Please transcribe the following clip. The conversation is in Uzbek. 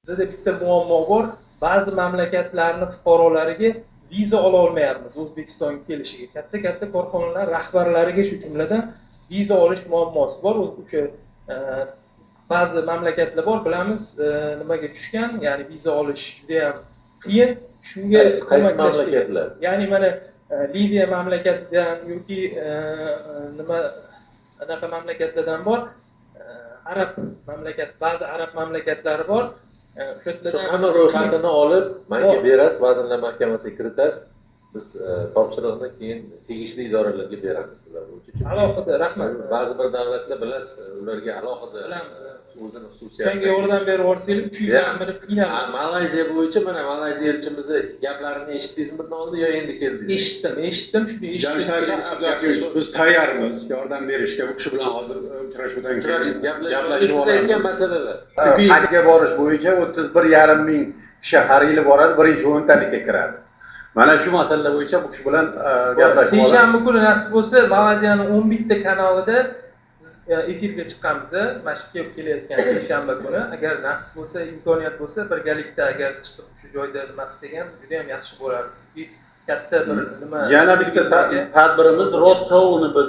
Bizda bitta muammo bor. Ba'zi mamlakatlarning fuqarolariga viza ola olmayapmiz O'zbekistonga kelishiga. Katta korxonalar rahbarlariga shu jumladan viza olish muammosi bor. O'sha ba'zi mamlakatlar bor, bilamiz, nimaga tushgan, ya'ni viza olish juda ham qiyin. Shunga qaysi mamlakatlar? Ya'ni mana Liviya mamlakatidan yoki nima anaqa mamlakatlardan bor. Ba'zi arab mamlakatlari bor. Shu hamma ro'yxatini olib, menga berasiz, Vazirlar Mahkamasiga kiritasiz. Biz topshiriqni keyin tegishli idoralarga beramiz bular bo'yicha. Alohida, rahmat. Ba'zi bir davlatlar bilasiz, ularga alohida o'zini xususiyati. Senga yordam berib o'rsanglar, 3 yildan beri qiynalib. Malayziya bo'yicha mana Malayziya elchimizni gaplarini eshitdingizmi oldin yo endi keldingiz? Eshitdim, shuni eshitdim. Biz tayyormiz yordam berishga. Bu kishi bilan hozir uchrashuvdan keyin gaplashib olgan masalalar. Hajga borish bo'yicha 31,5 ming kishi har yili boradi, birinchi 10talikka kiradi. Mana shu masalalar bo'yicha bu kishi bilan gaplashib olamiz. Seshanba kuni nasib bo'lsa, Malayziyaning 11 ta kanalida biz efirga chiqamiz. Mana shu kelayotgan seshanba kuni, agar nasib bo'lsa, imkoniyat bo'lsa, birgalikda agar chiqib shu joyda nima qilsak ham juda ham yaxshi bo'lardi. Katta bir nima. Yana bitta tadbirimiz road show'ni biz